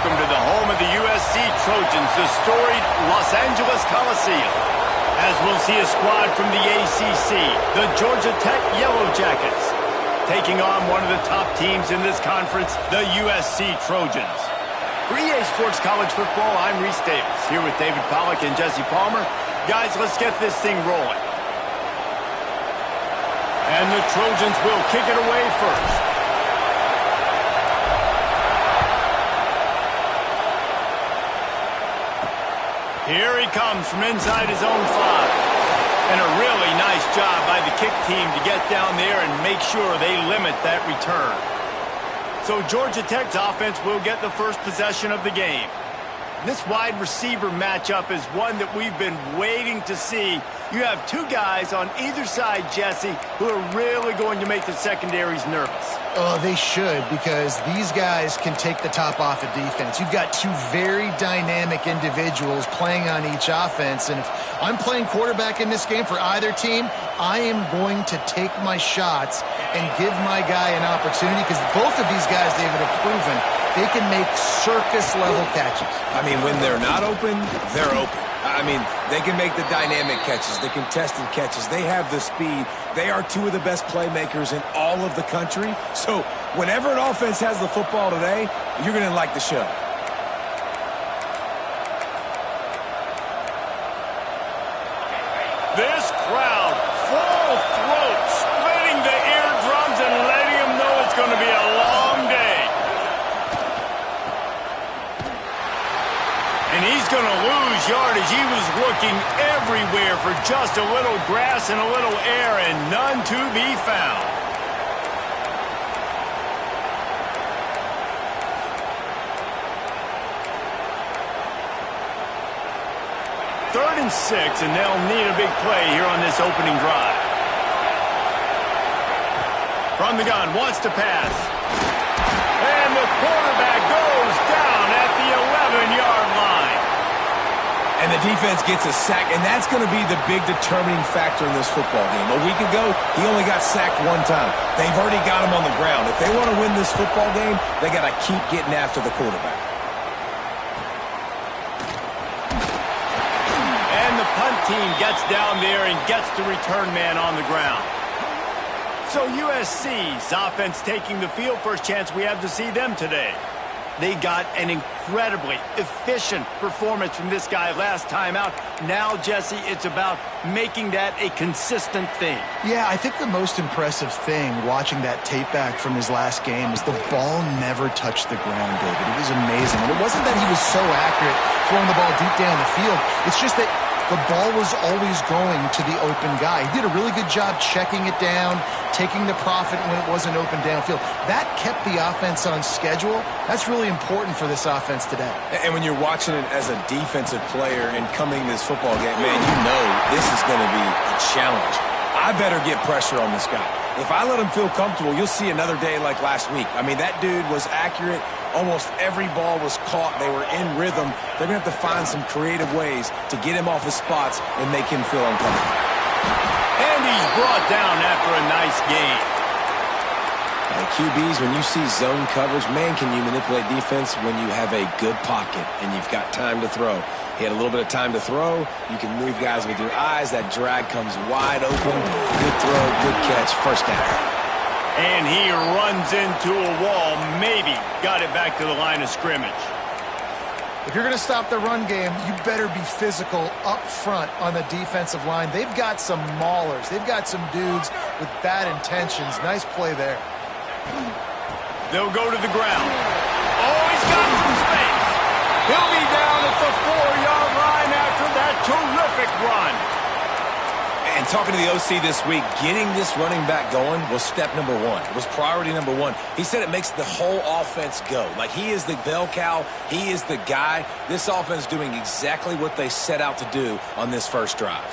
welcome to the home of the USC Trojans, the storied Los Angeles Coliseum. As we'll see a squad from the ACC, the Georgia Tech Yellow Jackets, taking on one of the top teams in this conference, the USC Trojans. For EA Sports College Football, I'm Reese Davis, here with David Pollack and Jesse Palmer. Guys, let's get this thing rolling. And the Trojans will kick it away first. Here he comes from inside his own 5. And a really nice job by the kick team to get down there and make sure they limit that return. So Georgia Tech's offense will get the first possession of the game. This wide receiver matchup is one that we've been waiting to see. You have two guys on either side, Jesse, who are really going to make the secondaries nervous. Oh, they should, because these guys can take the top off of defense. You've got two very dynamic individuals playing on each offense, and if I'm playing quarterback in this game for either team, I am going to take my shots and give my guy an opportunity, because both of these guys, David, have proven they can make circus-level catches. I mean, when they're not open, they're open. I mean, they can make the dynamic catches, the contested catches. They have the speed. They are two of the best playmakers in all of the country. So whenever an offense has the football today, you're going to like the show. This crowd, full throat, splitting the eardrums and letting them know it's going to be a long day. And he's going to lose yardage. He was looking everywhere for just a little grass and a little air, and none to be found. Third and 6, and they'll need a big play here on this opening drive. From the gun, wants to pass. And the quarterback goes down at the 11-yard line. And the defense gets a sack, and that's going to be the big determining factor in this football game. A week ago, he only got sacked one time. They've already got him on the ground. If they want to win this football game, they got to keep getting after the quarterback. And the punt team gets down there and gets the return man on the ground. So USC's offense taking the field. First chance we have to see them today. They got an incredibly efficient performance from this guy last time out. Now, Jesse, it's about making that a consistent thing. Yeah, I think the most impressive thing watching that tape back from his last game is the ball never touched the ground, David. It was amazing. And it wasn't that he was so accurate throwing the ball deep down the field. It's just that the ball was always going to the open guy. He did a really good job checking it down, taking the profit when it wasn't open downfield. That kept the offense on schedule. That's really important for this offense today. And when you're watching it as a defensive player and coming to this football game, man, you know this is going to be a challenge. I better get pressure on this guy. If I let him feel comfortable, you'll see another day like last week. I mean, that dude was accurate. Almost every ball was caught. They were in rhythm. They're going to have to find some creative ways to get him off his spots and make him feel uncomfortable. And he's brought down after a nice gain. And QBs, when you see zone coverage, man, can you manipulate defense when you have a good pocket and you've got time to throw. He had a little bit of time to throw. You can move guys with your eyes. That drag comes wide open. Good throw, good catch, first down. And he runs into a wall, maybe got it back to the line of scrimmage. If you're going to stop the run game, you better be physical up front on the defensive line. They've got some maulers. They've got some dudes with bad intentions. Nice play there. They'll go to the ground. Oh, he's got some space. He'll be down at the 4-yard line after that terrific run. And talking to the OC this week, getting this running back going was step number 1. It was priority number 1. He said it makes the whole offense go. Like, he is the bell cow. He is the guy. This offense doing exactly what they set out to do on this first drive.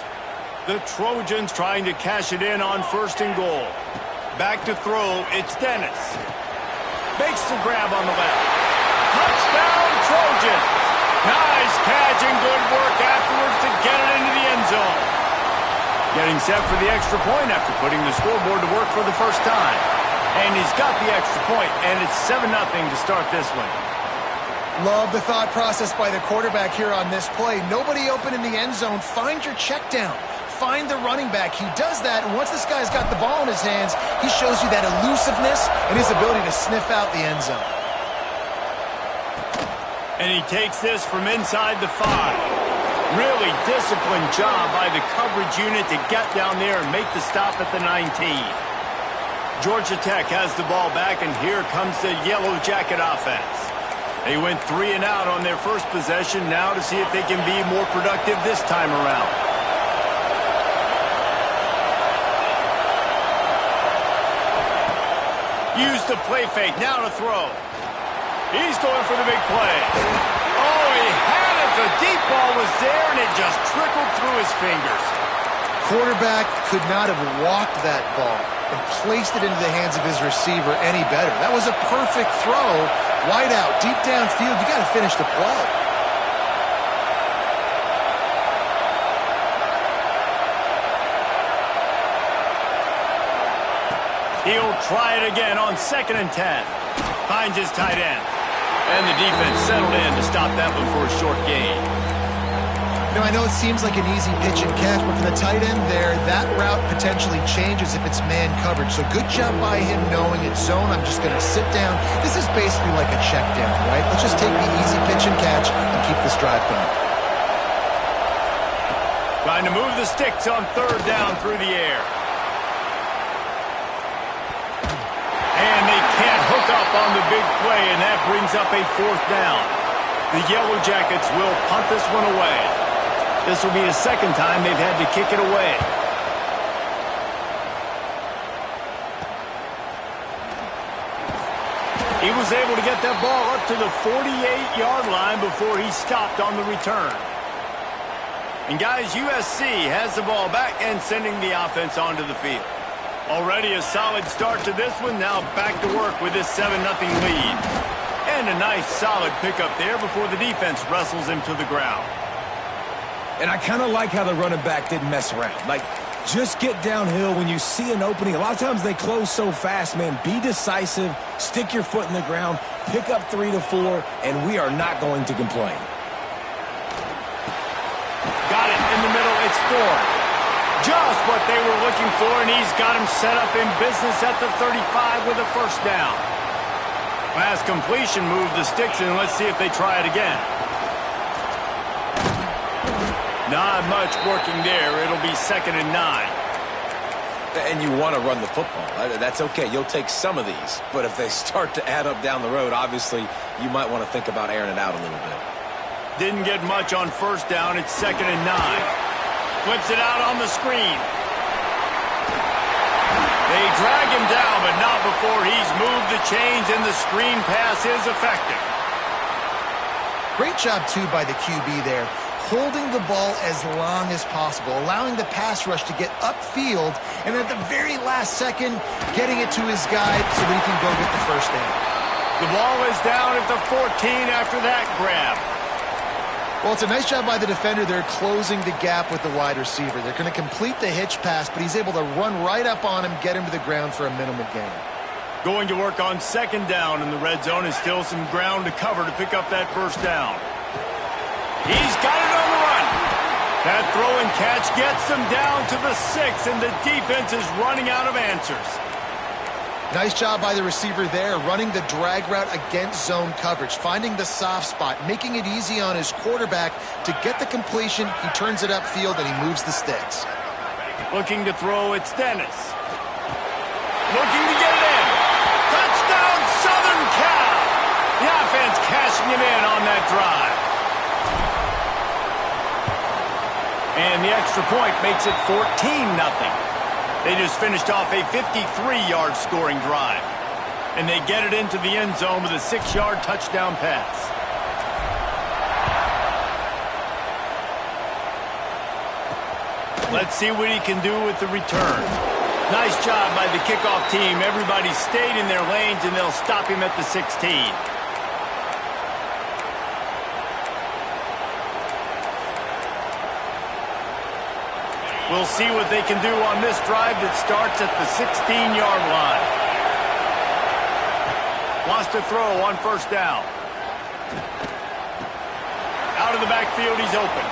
The Trojans trying to cash it in on 1st and goal. Back to throw, it's Dennis. Makes the grab on the left. Touchdown, Trojans. Nice catch and good work afterwards to get it into the end zone. Getting set for the extra point after putting the scoreboard to work for the first time. And he's got the extra point, and it's 7-0 to start this one. Love the thought process by the quarterback here on this play. Nobody open in the end zone. Find your check down. Find the running back. He does that, and once this guy's got the ball in his hands, he shows you that elusiveness and his ability to sniff out the end zone. And he takes this from inside the 5. Really disciplined job by the coverage unit to get down there and make the stop at the 19. Georgia Tech has the ball back, and here comes the Yellow Jacket offense. They went 3 and out on their first possession, now to see if they can be more productive this time around. Use the play fake, now to throw. He's going for the big play. Oh, he had it. The deep ball was there, and it just trickled through his fingers. Quarterback could not have walked that ball and placed it into the hands of his receiver any better. That was a perfect throw. Wide out, deep downfield. You got to finish the play. He'll try it again on 2nd and 10. Finds his tight end. And the defense settled in to stop that one for a short gain. I know it seems like an easy pitch and catch, but for the tight end there, that route potentially changes if it's man coverage. So good job by him knowing it's zone. I'm just going to sit down. This is basically like a check down, right? Let's just take the easy pitch and catch and keep this drive going. Trying to move the sticks on 3rd down through the air. And they can't hook up on the big play, and that brings up a 4th down. The Yellow Jackets will punt this one away. This will be the 2nd time they've had to kick it away. He was able to get that ball up to the 48-yard line before he stopped on the return. And guys, USC has the ball back and sending the offense onto the field. Already a solid start to this one. Now back to work with this 7-0 lead. And a nice solid pickup there before the defense wrestles him to the ground. And I kind of like how the running back didn't mess around. Like, just get downhill when you see an opening. A lot of times they close so fast, man. Be decisive, stick your foot in the ground, pick up 3 to 4, and we are not going to complain. Got it in the middle. It's Ford. Just what they were looking for, and he's got him set up in business at the 35 with a 1st down. Pass completion moved the sticks, and let's see if they try it again. Not much working there. It'll be 2nd and 9. And you want to run the football. That's okay. You'll take some of these. But if they start to add up down the road, obviously, you might want to think about airing it out a little bit. Didn't get much on 1st down. It's 2nd and 9. Flips it out on the screen. They drag him down, but not before he's moved the chains, and the screen pass is effective. Great job, too, by the QB there. Holding the ball as long as possible, allowing the pass rush to get upfield, and at the very last second, getting it to his guy so that he can go get the 1st down. The ball is down at the 14 after that grab. Well, it's a nice job by the defender there closing the gap with the wide receiver. They're going to complete the hitch pass, but he's able to run right up on him, get him to the ground for a minimal gain. Going to work on 2nd down in the red zone is still some ground to cover to pick up that 1st down. He's got it on the run. That throw and catch gets them down to the 6, and the defense is running out of answers. Nice job by the receiver there, running the drag route against zone coverage, finding the soft spot, making it easy on his quarterback to get the completion. He turns it upfield, and he moves the sticks. Looking to throw, it's Dennis. Looking to get it in. Touchdown, Southern Cal. The offense cashing it in on that drive. And the extra point makes it 14-0. They just finished off a 53-yard scoring drive. And they get it into the end zone with a 6-yard touchdown pass. Let's see what he can do with the return. Nice job by the kickoff team. Everybody stayed in their lanes, and they'll stop him at the 16. We'll see what they can do on this drive that starts at the 16-yard line. Wants to throw on 1st down. out of the backfield. He's open.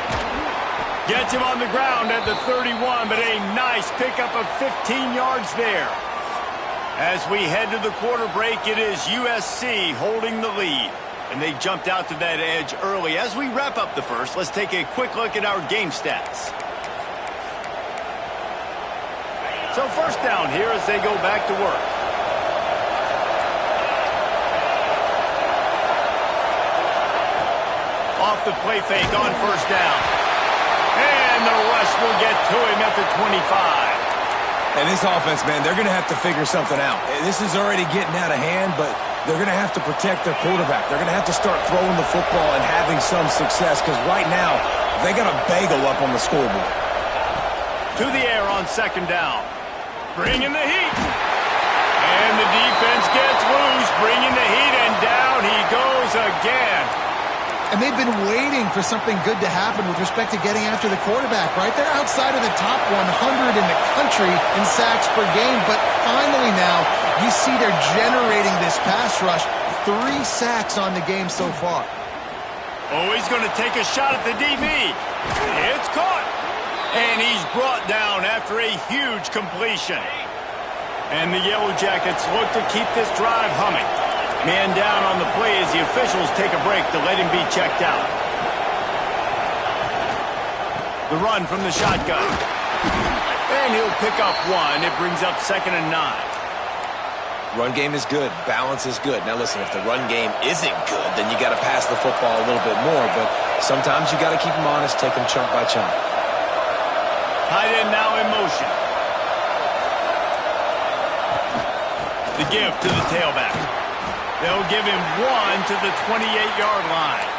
Gets him on the ground at the 31, but a nice pickup of 15 yards there. As we head to the quarter break, it is USC holding the lead. And they jumped out to that edge early. As we wrap up the first, let's take a quick look at our game stats. So first down here as they go back to work. Off the play fake on first down. And the rush will get to him at the 25. And this offense, man, they're going to have to figure something out. This is already getting out of hand, but they're going to have to protect their quarterback. They're going to have to start throwing the football and having some success because right now they got a bagel up on the scoreboard. To the air on second down. Bringing the heat. And the defense gets loose. Bringing the heat, and down he goes again. And they've been waiting for something good to happen with respect to getting after the quarterback, right? They're outside of the top 100 in the country in sacks per game, but finally now you see they're generating this pass rush. 3 sacks on the game so far. Oh, he's going to take a shot at the DB. It's caught. And he's brought down after a huge completion. And the Yellow Jackets look to keep this drive humming. Man down on the play as the officials take a break to let him be checked out. The run from the shotgun. And he'll pick up 1. It brings up 2nd and 9. Run game is good. Balance is good. Now, listen, if the run game isn't good, then you got to pass the football a little bit more. But sometimes you got to keep them honest, take them chunk by chunk. Tight end now in motion. The give to the tailback. They'll give him 1 to the 28-yard line.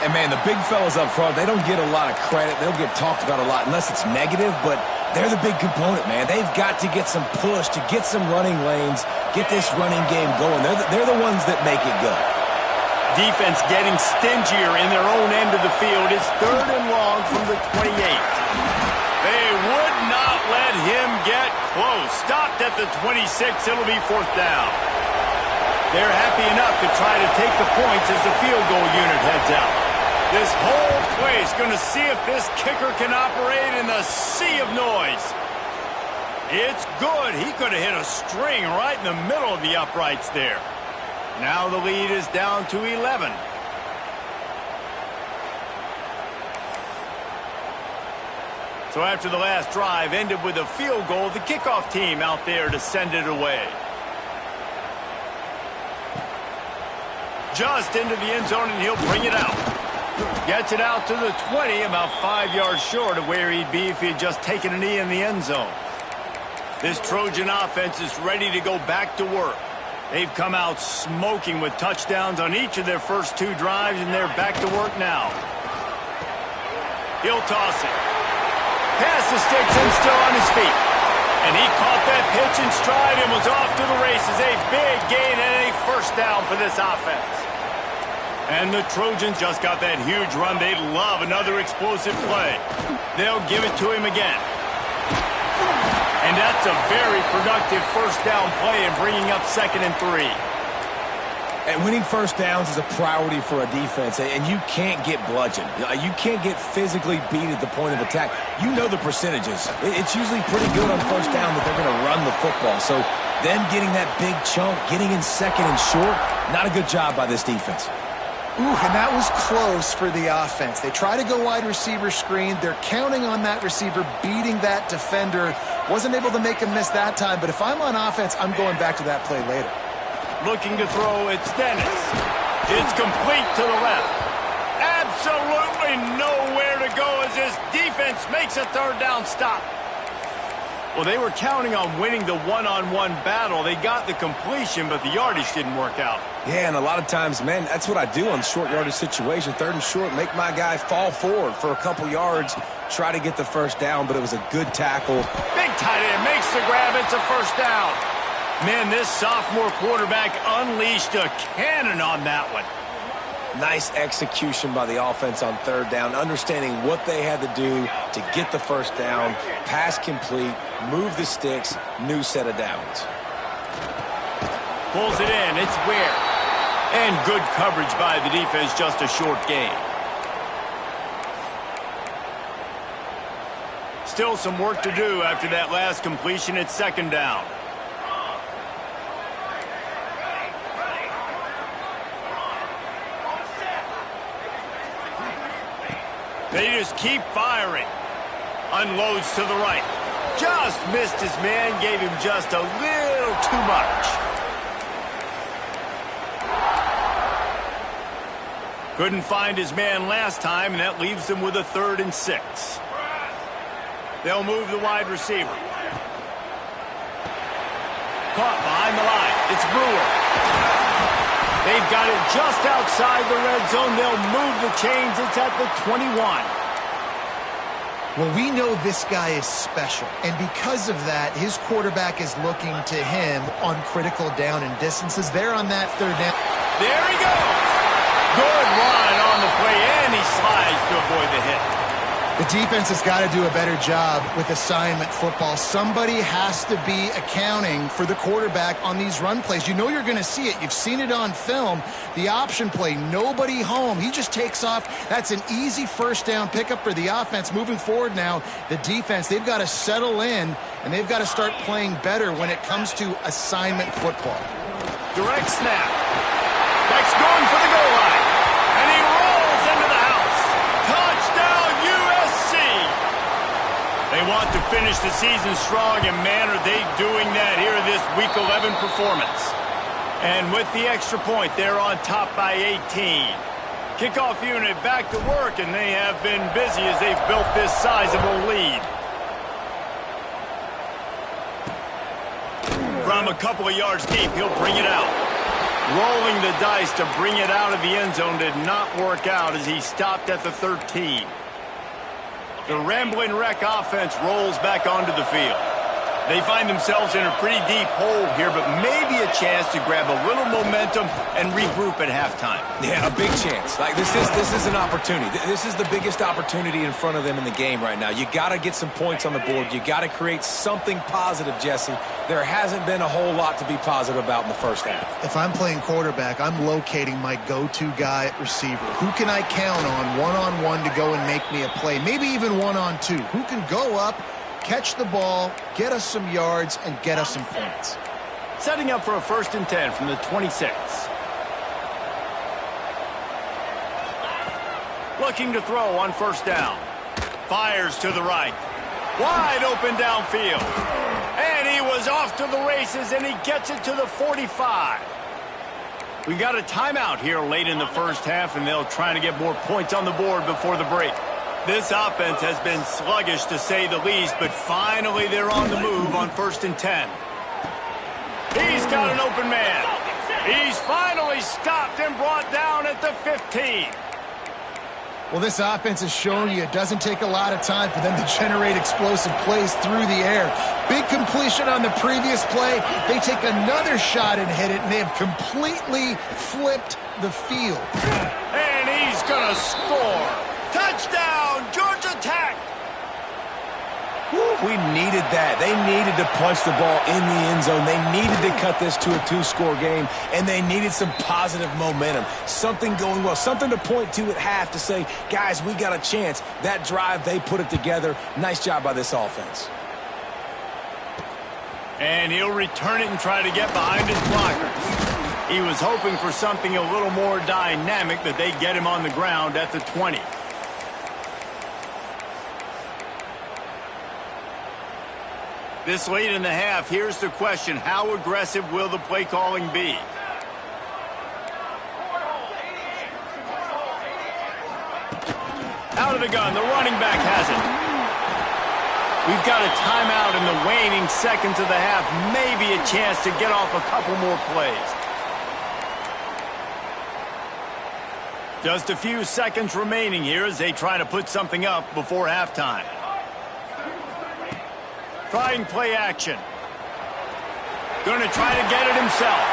And, man, the big fellas up front, they don't get a lot of credit. They'll get talked about a lot unless it's negative, but they're the big component, man. They've got to get some push, to get some running lanes, get this running game going. They're the ones that make it go. Defense getting stingier in their own end of the field. It's 3rd and long from the 28. They would not let him get close. Stopped at the 26. It'll be 4th down. They're happy enough to try to take the points as the field goal unit heads out. This whole place going to see if this kicker can operate in the sea of noise. It's good. He could have hit a string right in the middle of the uprights there. Now the lead is down to 11. So after the last drive ended with a field goal, the kickoff team out there to send it away. Just into the end zone, and he'll bring it out. Gets it out to the 20, about 5 yards short of where he'd be if he had just taken a knee in the end zone. This Trojan offense is ready to go back to work. They've come out smoking with touchdowns on each of their first 2 drives, and they're back to work now. He'll toss it. Pass the sticks and still on his feet. And he caught that pitch in stride and was off to the races. A big gain and a first down for this offense. And the Trojans just got that huge run. They love another explosive play. They'll give it to him again. And that's a very productive first down play and bringing up 2nd and 3. And winning first downs is a priority for a defense, and you can't get bludgeoned. You can't get physically beat at the point of attack. You know the percentages. It's usually pretty good on first down that they're going to run the football. So them getting that big chunk, getting in 2nd and short, not a good job by this defense. Ooh, and that was close for the offense. They try to go wide receiver screen. They're counting on that receiver beating that defender. Wasn't able to make him miss that time, but if I'm on offense, I'm going back to that play later. Looking to throw, it's Dennis. It's complete to the left. Absolutely nowhere to go as this defense makes a 3rd down stop. Well, they were counting on winning the one-on-one battle. They got the completion, but the yardage didn't work out. Yeah, and a lot of times, man, that's what I do on short yardage situation. 3rd and short, make my guy fall forward for a couple yards, try to get the first down, but it was a good tackle. Big tight end makes the grab. It's a first down. Man, this sophomore quarterback unleashed a cannon on that one. Nice execution by the offense on 3rd down, understanding what they had to do to get the first down, pass complete, move the sticks, new set of downs. Pulls it in, it's Ware. And good coverage by the defense, just a short gain. still some work to do after that last completion at second down. They just keep firing. Unloads to the right. Just missed his man, gave him just a little too much. Couldn't find his man last time, and that leaves them with a 3rd and 6. They'll move the wide receiver. Caught behind the line. It's Brewer. They've got it just outside the red zone. They'll move the chains. It's at the 21. Well, we know this guy is special, and because of that, his quarterback is looking to him on critical down and distances. They're on that 3rd down. There he goes. Good run on the play, and he slides to avoid the hit. The defense has got to do a better job with assignment football. Somebody has to be accounting for the quarterback on these run plays. You know you're going to see it. You've seen it on film. The option play, nobody home. He just takes off. That's an easy 1st down pickup for the offense. Moving forward now, the defense, they've got to settle in, and they've got to start playing better when it comes to assignment football. Direct snap. Beck's going for the goal line. And he rolls into the house. Touchdown, USC! They want to finish the season strong, and man, are they doing that here in this Week 11 performance. And with the extra point, they're on top by 18. Kickoff unit back to work, and they have been busy as they've built this sizable lead. From a couple of yards deep, he'll bring it out. Rolling the dice to bring it out of the end zone did not work out as he stopped at the 13. The Rambling Wreck offense rolls back onto the field. They find themselves in a pretty deep hole here, but maybe a chance to grab a little momentum and regroup at halftime. Yeah, a big chance. Like this is an opportunity. This is the biggest opportunity in front of them in the game right now. You got to get some points on the board. You got to create something positive, Jesse. There hasn't been a whole lot to be positive about in the first half. If I'm playing quarterback, I'm locating my go-to guy at receiver. Who can I count on one-on-one to go and make me a play? Maybe even one-on-two. Who can go up, catch the ball, get us some yards, and get us some points. Setting up for a 1st and 10 from the 26. Looking to throw on 1st down. Fires to the right. Wide open downfield. And he was off to the races, and he gets it to the 45. We got a timeout here late in the first half, and they'll try to get more points on the board before the break. This offense has been sluggish, to say the least, but finally they're on the move on 1st and 10. He's got an open man. He's finally stopped and brought down at the 15. Well, this offense has shown you it doesn't take a lot of time for them to generate explosive plays through the air. Big completion on the previous play. They take another shot and hit it, and they have completely flipped the field. And he's going to score. Touchdown, Georgia Tech! We needed that. They needed to punch the ball in the end zone. They needed to cut this to a 2-score game, and they needed some positive momentum. Something going well, something to point to at half to say, guys, we got a chance. That drive, they put it together. Nice job by this offense. And he'll return it and try to get behind his blockers. He was hoping for something a little more dynamic, but they get him on the ground at the 20. This late in the half, here's the question. How aggressive will the play calling be? Out of the gun, the running back has it. We've got a timeout in the waning seconds of the half. Maybe a chance to get off a couple more plays. Just a few seconds remaining here as they try to put something up before halftime. Trying play action. Going to try to get it himself.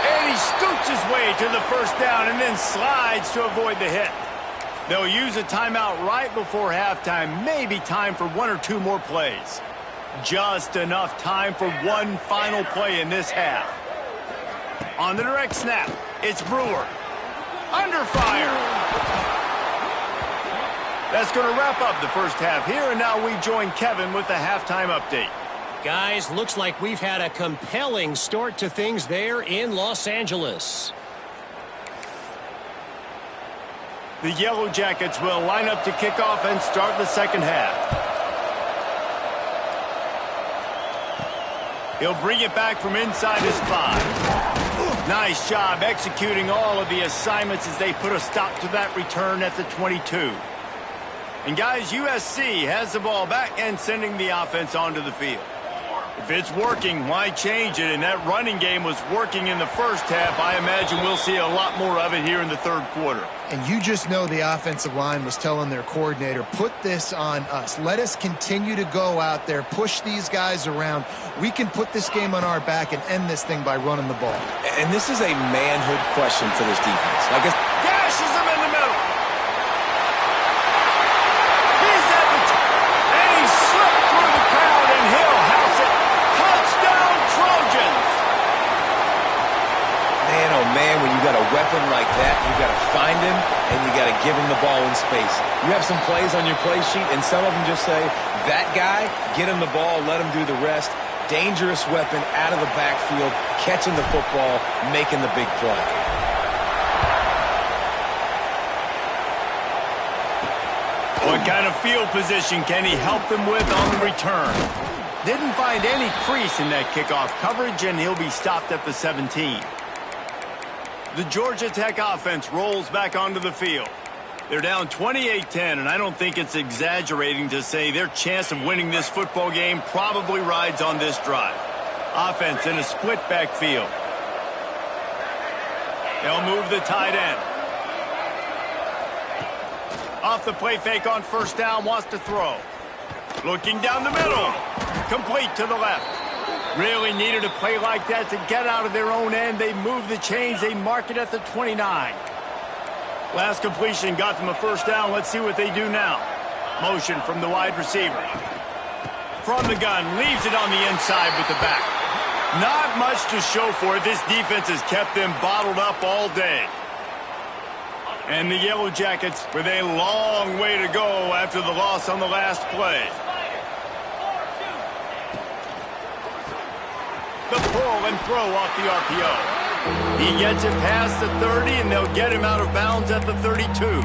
And he scoots his way to the 1st down and then slides to avoid the hit. They'll use a timeout right before halftime. Maybe time for 1 or 2 more plays. Just enough time for one final play in this half. On the direct snap, it's Brewer. Under fire. That's going to wrap up the first half here, and now we join Kevin with the halftime update. Guys, looks like we've had a compelling start to things there in Los Angeles. The Yellow Jackets will line up to kick off and start the second half. He'll bring it back from inside his 5. Nice job executing all of the assignments as they put a stop to that return at the 22. And guys, USC has the ball back and sending the offense onto the field. If it's working, why change it? And that running game was working in the first half. I imagine we'll see a lot more of it here in the third quarter. And you just know the offensive line was telling their coordinator, put this on us. Let us continue to go out there, push these guys around. We can put this game on our back and end this thing by running the ball. And this is a manhood question for this defense. I guess gashes him in the middle. He's at the top. And he slipped through the crowd, and he'll house it. Touchdown, Trojans. Man, oh man, when you got a weapon like that, you got to find him and you got to give him the ball in space. You have some plays on your play sheet, and some of them just say, that guy, get him the ball, let him do the rest. Dangerous weapon out of the backfield, catching the football, making the big play. What kind of field position can he help them with on the return? Didn't find any crease in that kickoff coverage, and he'll be stopped at the 17. The Georgia Tech offense rolls back onto the field. They're down 28-10, and I don't think it's exaggerating to say their chance of winning this football game probably rides on this drive. Offense in a split backfield. They'll move the tight end. Off the play fake on first down, wants to throw. Looking down the middle. Complete to the left. Really needed a play like that to get out of their own end. They move the chains. They mark it at the 29. Last completion got them a first down. Let's see what they do now. Motion from the wide receiver. From the gun, leaves it on the inside with the back. Not much to show for it. This defense has kept them bottled up all day. And the Yellow Jackets with a long way to go after the loss on the last play. The pull and throw off the RPO. He gets it past the 30, and they'll get him out of bounds at the 32.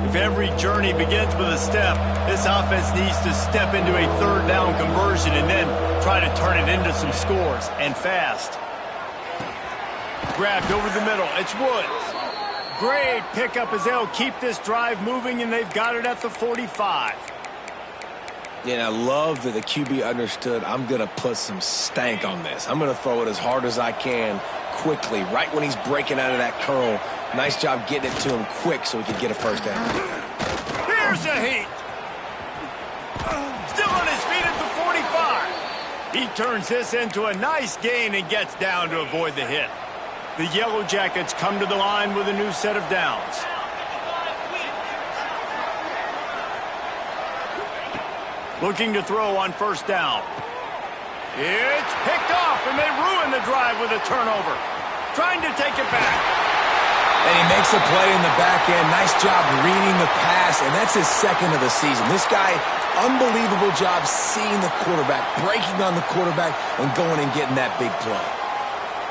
If every journey begins with a step, this offense needs to step into a third down conversion and then try to turn it into some scores, and fast. Grabbed over the middle. It's Woods. Great pickup as they'll keep this drive moving, and they've got it at the 45. Yeah, I love that the QB understood, I'm going to put some stank on this. I'm going to throw it as hard as I can quickly, right when he's breaking out of that curl. Nice job getting it to him quick so he could get a first down. Here's a heat. Still on his feet at the 45. He turns this into a nice gain and gets down to avoid the hit. The Yellow Jackets come to the line with a new set of downs. Looking to throw on first down. It's picked off, and they ruin the drive with a turnover. Trying to take it back. And he makes a play in the back end. Nice job reading the pass, and that's his second of the season. This guy, unbelievable job seeing the quarterback, breaking on the quarterback, and going and getting that big play.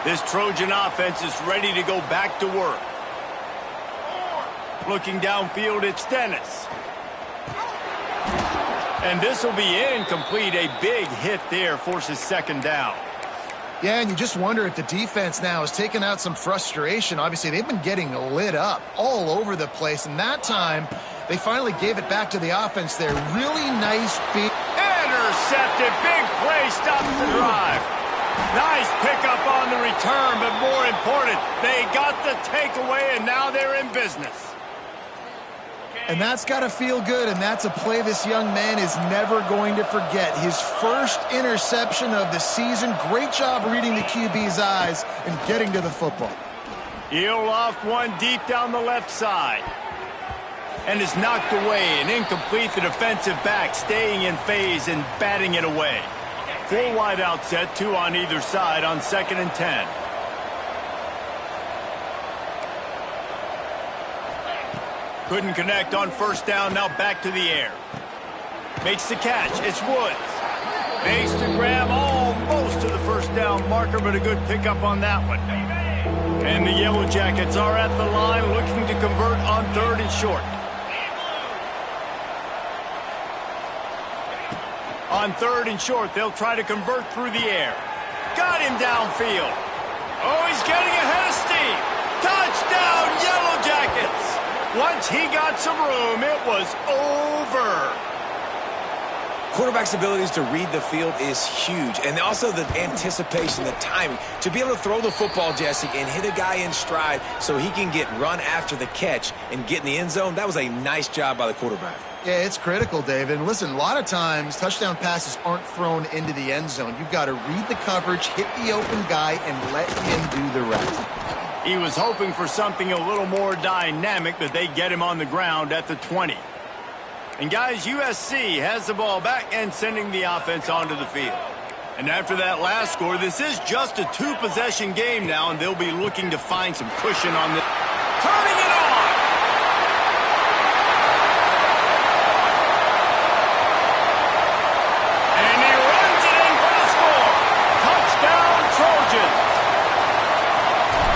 This Trojan offense is ready to go back to work. Looking downfield, it's Dennis. And this will be incomplete. A big hit there forces second down. Yeah, and you just wonder if the defense now is taking out some frustration. Obviously, they've been getting lit up all over the place, and that time they finally gave it back to the offense there. Really nice big. Intercepted. Big play stops the drive. Nice pickup on the return, but more important, they got the takeaway, and now they're in business. And that's got to feel good, and that's a play this young man is never going to forget. His first interception of the season. Great job reading the QB's eyes and getting to the football. He'll loft one deep down the left side. And is knocked away and incomplete. The defensive back staying in phase and batting it away. 4 wide out set, 2 on either side on 2nd and 10. Couldn't connect on first down. Now back to the air. Makes the catch. It's Woods. Makes the grab almost to the first down marker, but a good pickup on that one. And the Yellow Jackets are at the line looking to convert on 3rd and short. On 3rd and short, they'll try to convert through the air. Got him downfield. Oh, he's getting ahead of steam. Touchdown, Yellow Jackets. Once he got some room, it was over. Quarterback's abilities to read the field is huge, and also the anticipation, the timing. To be able to throw the football, Jesse, and hit a guy in stride so he can get run after the catch and get in the end zone, that was a nice job by the quarterback. Yeah, it's critical, David. And listen, a lot of times touchdown passes aren't thrown into the end zone. You've got to read the coverage, hit the open guy, and let him do the rest. He was hoping for something a little more dynamic, but they get him on the ground at the 20. And guys, USC has the ball back and sending the offense onto the field. And after that last score, this is just a 2-possession game now, and they'll be looking to find some cushion on the... Turning it on! And he runs it in for the score! Touchdown, Trojans!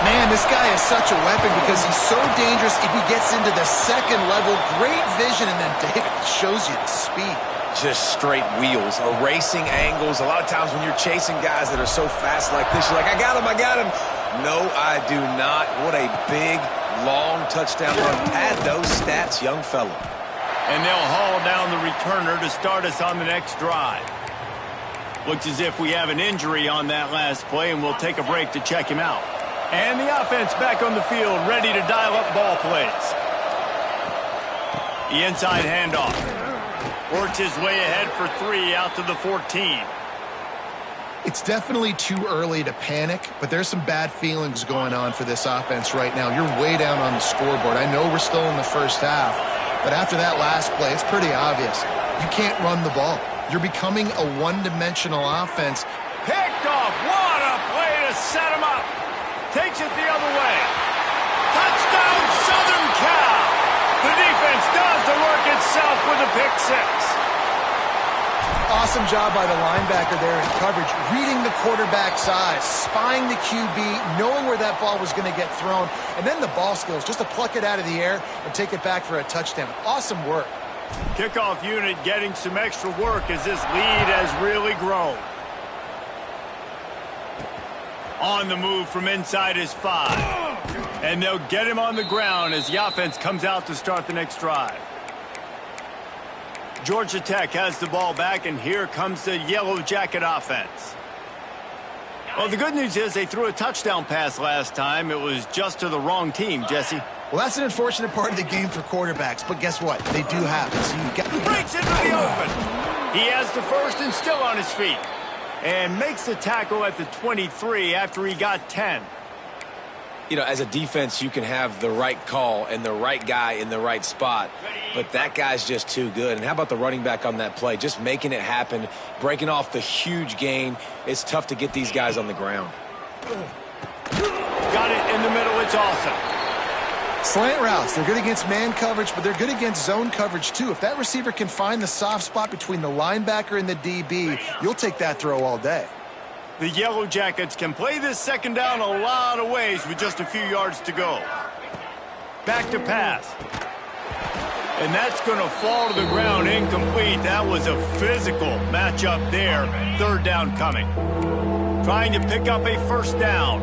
Man, this guy is such a weapon because he's so dangerous if he gets into the second level. Great vision, and then David shows you the speed. Just straight wheels, erasing angles. A lot of times when you're chasing guys that are so fast like this, you're like, I got him, I got him. No, I do not. What a big, long touchdown run. Pad those stats, young fella. And they'll haul down the returner to start us on the next drive. Looks as if we have an injury on that last play, and we'll take a break to check him out. And the offense back on the field, ready to dial up ball plays. The inside handoff. Works his way ahead for 3 out to the 14. It's definitely too early to panic, but there's some bad feelings going on for this offense right now. You're way down on the scoreboard. I know we're still in the first half, but after that last play, it's pretty obvious. You can't run the ball. You're becoming a one-dimensional offense. Picked off. What a play to set him up. Takes it the other way. Touchdown, Southern Cal. The defense does the work itself with a pick 6. Awesome job by the linebacker there in coverage, reading the quarterback's eyes, spying the QB, knowing where that ball was going to get thrown, and then the ball skills just to pluck it out of the air and take it back for a touchdown. Awesome work. Kickoff unit getting some extra work as this lead has really grown. On the move from inside his 5. And they'll get him on the ground as the offense comes out to start the next drive. Georgia Tech has the ball back, and here comes the Yellow Jacket offense. Well, the good news is they threw a touchdown pass last time. It was just to the wrong team, Jesse. Well, that's an unfortunate part of the game for quarterbacks, but guess what? They do happen. So you got breaks into the open. He has the first and still on his feet. And makes the tackle at the 23 after he got 10. You know, as a defense, you can have the right call and the right guy in the right spot, but that guy's just too good. And how about the running back on that play? Just making it happen, breaking off the huge gain. It's tough to get these guys on the ground. Got it in the middle. It's awesome. Slant routes, they're good against man coverage, but they're good against zone coverage too. If that receiver can find the soft spot between the linebacker and the DB, you'll take that throw all day. The Yellow Jackets can play this second down a lot of ways with just a few yards to go. Back to pass. And that's going to fall to the ground incomplete. That was a physical matchup there. 3rd down coming. Trying to pick up a first down.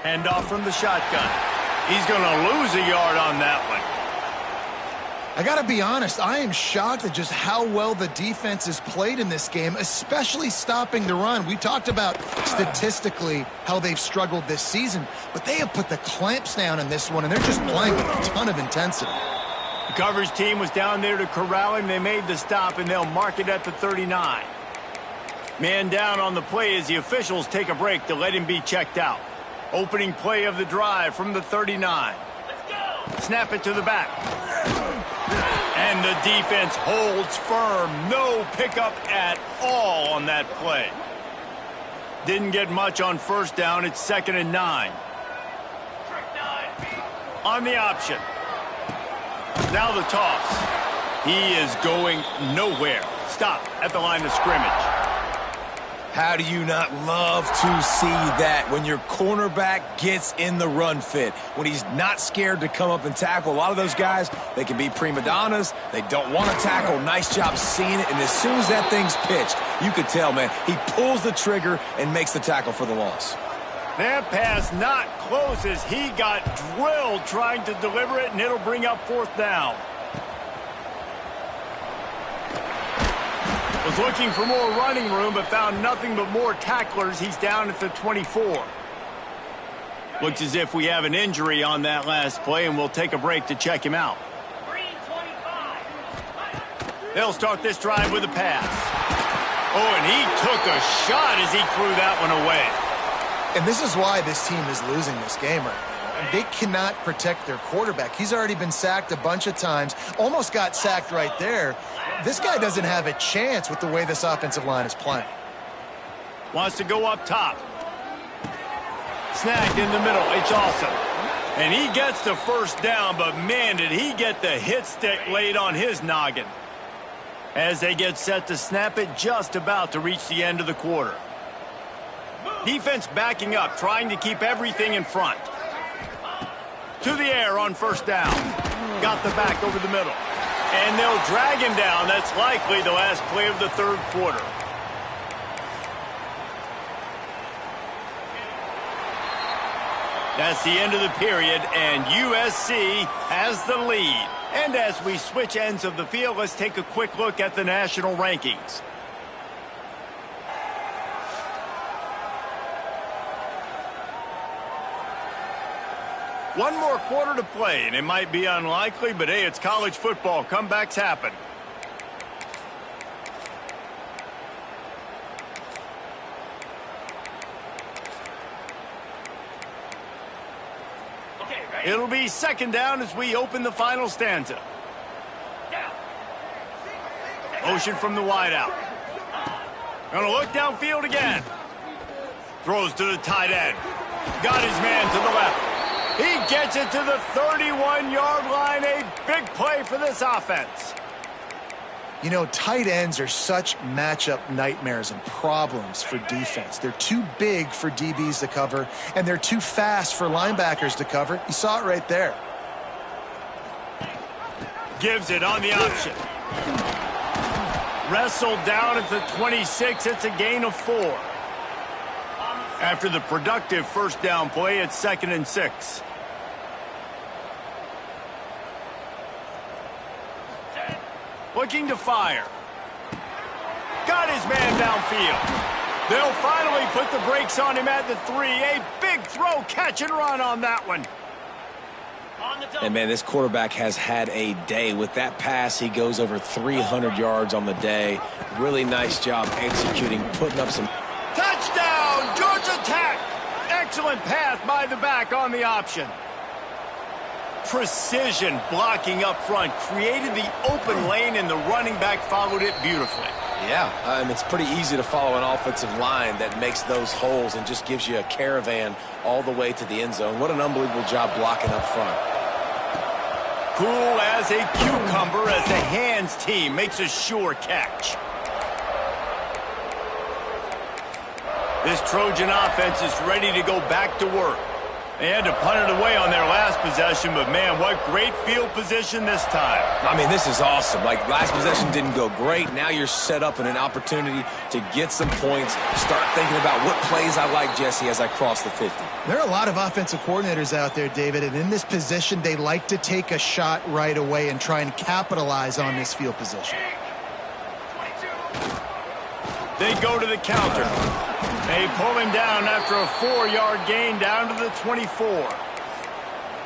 Handoff from the shotgun. He's going to lose a yard on that one. I got to be honest, I am shocked at just how well the defense has played in this game, especially stopping the run. We talked about statistically how they've struggled this season, but they have put the clamps down in this one, and they're just playing with a ton of intensity. The coverage team was down there to corral him. They made the stop, and they'll mark it at the 39. Man down on the play as the officials take a break to let him be checked out. Opening play of the drive from the 39. Snap it to the back. And the defense holds firm. No pickup at all on that play. Didn't get much on first down. It's 2nd and 9. on the option. Now the toss. He is going nowhere. Stop at the line of scrimmage. How do you not love to see that when your cornerback gets in the run fit, when he's not scared to come up and tackle? A lot of those guys, they can be prima donnas. They don't want to tackle. Nice job seeing it. And as soon as that thing's pitched, you could tell, man, he pulls the trigger and makes the tackle for the loss. That pass not close as he got drilled trying to deliver it, and it'll bring up 4th down. Was looking for more running room, but found nothing but more tacklers. He's down at the 24. Looks as if we have an injury on that last play, and we'll take a break to check him out. They'll start this drive with a pass. Oh, and he took a shot as he threw that one away. And this is why this team is losing this game right now. They cannot protect their quarterback. He's already been sacked a bunch of times, almost got sacked right there. This guy doesn't have a chance with the way this offensive line is playing. Wants to go up top. Snagged in the middle. It's awesome. And he gets the 1st down, but man, did he get the hit stick laid on his noggin. As they get set to snap it, just about to reach the end of the quarter. Defense backing up, trying to keep everything in front. To the air on 1st down. Got the back over the middle. And they'll drag him down. That's likely the last play of the 3rd quarter. That's the end of the period, and USC has the lead. And as we switch ends of the field, let's take a quick look at the national rankings. One more quarter to play, and it might be unlikely, but hey, it's college football. Comebacks happen. It'll be 2nd down as we open the final stanza. Motion from the wideout. Gonna look downfield again. Throws to the tight end. Got his man to the left. He gets it to the 31-yard line. A big play for this offense. You know, tight ends are such matchup nightmares and problems for defense. They're too big for DBs to cover, and they're too fast for linebackers to cover. You saw it right there. Gives it on the option. Wrestled down at the 26. It's a gain of 4. After the productive 1st down play, it's 2nd and 6. Looking to fire. Got his man downfield. They'll finally put the brakes on him at the 3. A big throw, catch and run on that one. And, man, this quarterback has had a day. With that pass, he goes over 300 yards on the day. Really nice job executing, putting up some... Touchdown, Georgia Tech. Excellent pass by the back on the option. Precision blocking up front, created the open lane, and the running back followed it beautifully. Yeah, it's pretty easy to follow an offensive line that makes those holes and just gives you a caravan all the way to the end zone. What an unbelievable job blocking up front. Cool as a cucumber as the hands team makes a sure catch. This Trojan offense is ready to go back to work. They had to punt it away on their last possession, but, man, what great field position this time. I mean, this is awesome. Like, last possession didn't go great. Now you're set up in an opportunity to get some points, start thinking about what plays I like, Jesse, as I cross the 50. There are a lot of offensive coordinators out there, David, and in this position, they like to take a shot right away and try and capitalize on this field position. They go to the counter. They pull him down after a 4-yard gain down to the 24.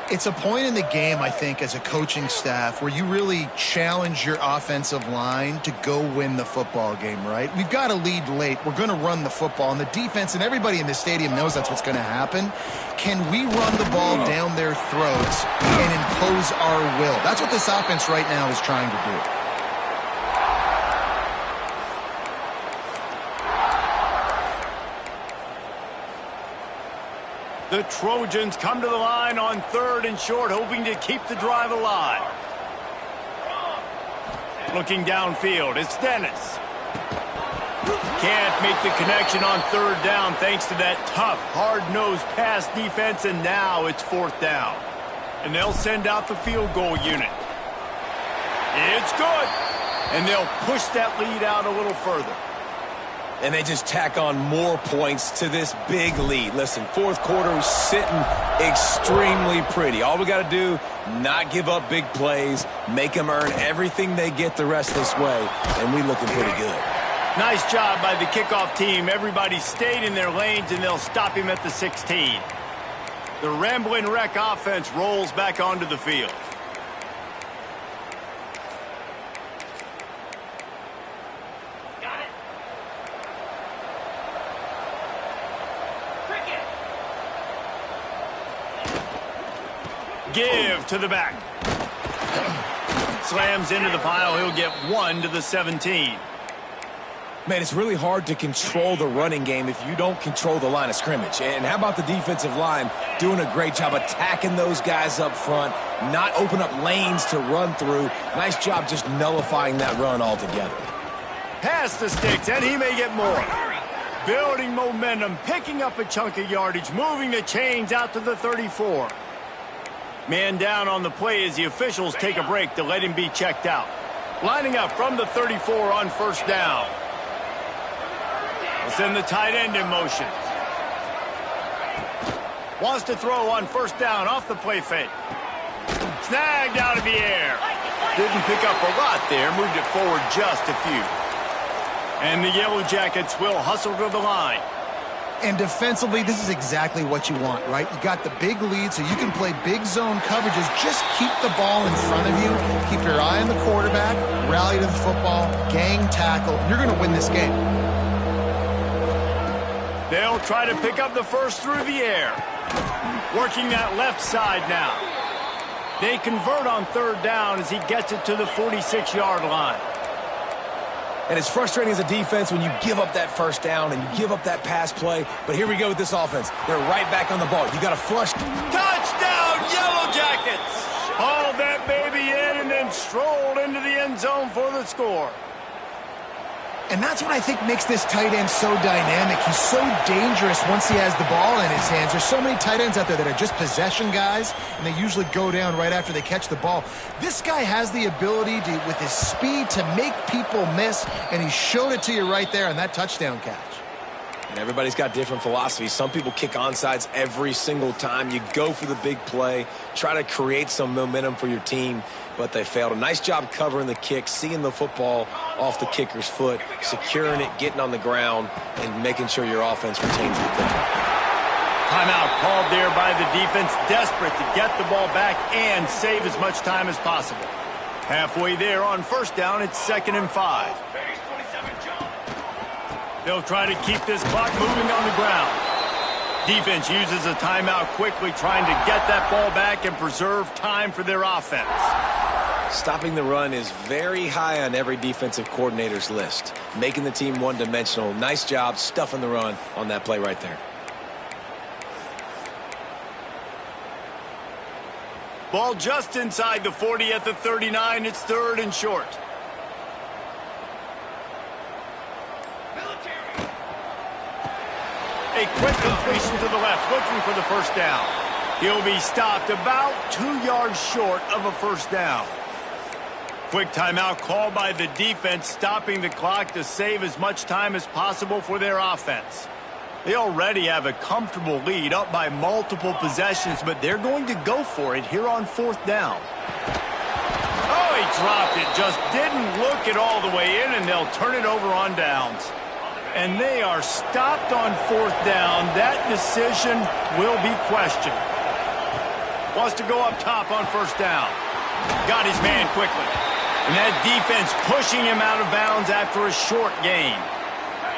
It's a point in the game, I think, as a coaching staff where you really challenge your offensive line to go win the football game, right? We've got to lead late. We're going to run the football, and the defense and everybody in the stadium knows that's what's going to happen. Can we run the ball down their throats and impose our will? That's what this offense right now is trying to do. The Trojans come to the line on 3rd and short, hoping to keep the drive alive. Looking downfield, it's Dennis. Can't make the connection on 3rd down thanks to that tough, hard-nosed pass defense, and now it's 4th down. And they'll send out the field goal unit. It's good. And they'll push that lead out a little further. And they just tack on more points to this big lead. Listen, 4th quarter is sitting extremely pretty. All we got to do, not give up big plays, make them earn everything they get the rest of this way, and we looking pretty good. Nice job by the kickoff team. Everybody stayed in their lanes, and they'll stop him at the 16. The Ramblin' Wreck offense rolls back onto the field. Give to the back. Slams into the pile. He'll get 1 to the 17. Man, it's really hard to control the running game if you don't control the line of scrimmage. And how about the defensive line doing a great job attacking those guys up front, not open up lanes to run through. Nice job just nullifying that run altogether. Pass the sticks, and he may get more. Building momentum, picking up a chunk of yardage, moving the chains out to the 34. Man down on the play as the officials take a break to let him be checked out. Lining up from the 34 on 1st down. We'll send the tight end in motion. Wants to throw on 1st down off the play fake. Snagged out of the air. Didn't pick up a lot there, moved it forward just a few. And the Yellow Jackets will hustle to the line. And defensively, this is exactly what you want, right? You got the big lead, so you can play big zone coverages. Just keep the ball in front of you. Keep your eye on the quarterback. Rally to the football. Gang tackle. You're going to win this game. They'll try to pick up the first through the air. Working that left side now. They convert on 3rd down as he gets it to the 46-yard line. And it's frustrating as a defense when you give up that 1st down and you give up that pass play. But here we go with this offense. They're right back on the ball. You got to flush. Touchdown, Yellow Jackets! Hauled that baby in and then strolled into the end zone for the score. And that's what I think makes this tight end so dynamic. He's so dangerous once he has the ball in his hands. There's so many tight ends out there that are just possession guys, and they usually go down right after they catch the ball. This guy has the ability to, with his speed, to make people miss, and he showed it to you right there on that touchdown catch. And everybody's got different philosophies. Some people kick onsides every single time. You go for the big play, try to create some momentum for your team, but they failed. A nice job covering the kick, seeing the football off the kicker's foot, securing it, getting on the ground, and making sure your offense retains the football. Timeout called there by the defense, desperate to get the ball back and save as much time as possible. Halfway there on 1st down, it's 2nd and 5. They'll try to keep this clock moving on the ground. Defense uses a timeout quickly, trying to get that ball back and preserve time for their offense. Stopping the run is very high on every defensive coordinator's list. Making the team one-dimensional. Nice job stuffing the run on that play right there. Ball just inside the 40 at the 39. It's 3rd and short. A quick completion to the left, looking for the 1st down. He'll be stopped about 2 yards short of a 1st down. Quick timeout called by the defense, stopping the clock to save as much time as possible for their offense. They already have a comfortable lead, up by multiple possessions, but they're going to go for it here on 4th down. Oh, he dropped it, just didn't look it all the way in, and they'll turn it over on downs. And they are stopped on 4th down. That decision will be questioned. Wants to go up top on 1st down. Got his man quickly. And that defense pushing him out of bounds after a short gain.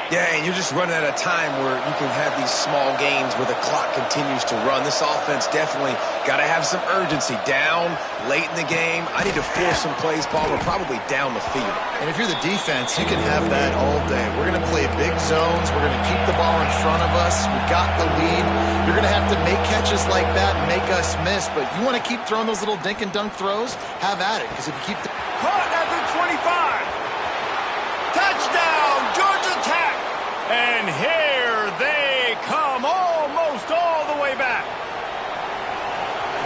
Yeah, and you're just running at a time where you can have these small gains where the clock continues to run. This offense definitely got to have some urgency. Down, late in the game. I need to force some plays, Paul. We're probably down the field. And if you're the defense, you can have that all day. We're going to play big zones. We're going to keep the ball in front of us. We've got the lead. You're going to have to make catches like that and make us miss, but you want to keep throwing those little dink and dunk throws? Have at it, because if you keep... Caught at the 25. Touchdown, Georgia Tech. And here they come, almost all the way back.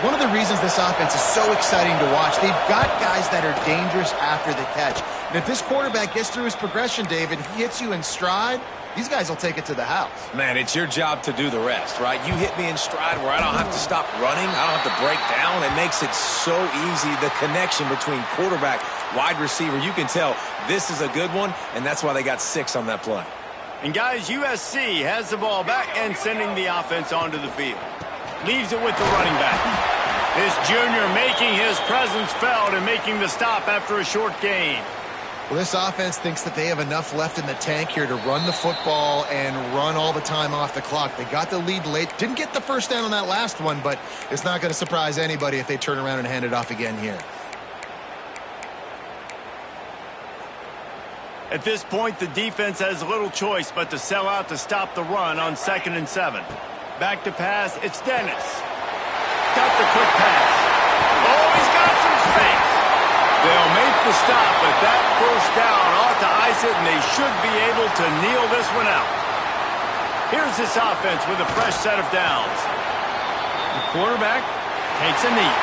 One of the reasons this offense is so exciting to watch, they've got guys that are dangerous after the catch. And if this quarterback gets through his progression, David, if he hits you in stride, these guys will take it to the house. Man, it's your job to do the rest, right? You hit me in stride where I don't have to stop running. I don't have to break down. It makes it so easy. The connection between quarterback, wide receiver, you can tell this is a good one, and that's why they got 6 on that play. And guys, USC has the ball back and sending the offense onto the field. Leaves it with the running back. This junior making his presence felt and making the stop after a short gain. Well, this offense thinks that they have enough left in the tank here to run the football and run all the time off the clock. They got the lead late. Didn't get the first down on that last one, but it's not going to surprise anybody if they turn around and hand it off again here. At this point, the defense has little choice but to sell out to stop the run on 2nd and 7. Back to pass, it's Dennis. Got the quick pass. Oh, he's got some space. They'll make the stop, but that first down ought to ice it, and they should be able to kneel this one out. Here's this offense with a fresh set of downs. The quarterback takes a knee.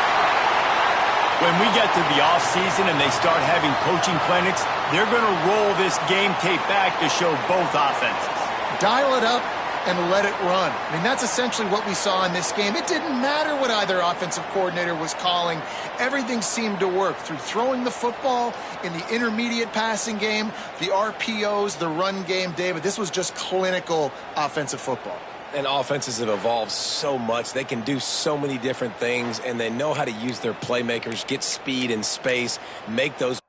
When we get to the offseason and they start having coaching clinics, they're going to roll this game tape back to show both offenses. Dial it up and let it run. I mean, that's essentially what we saw in this game. It didn't matter what either offensive coordinator was calling. Everything seemed to work through throwing the football in the intermediate passing game, the RPOs, the run game. David, this was just clinical offensive football. And offenses have evolved so much. They can do so many different things, and they know how to use their playmakers, get speed and space, make those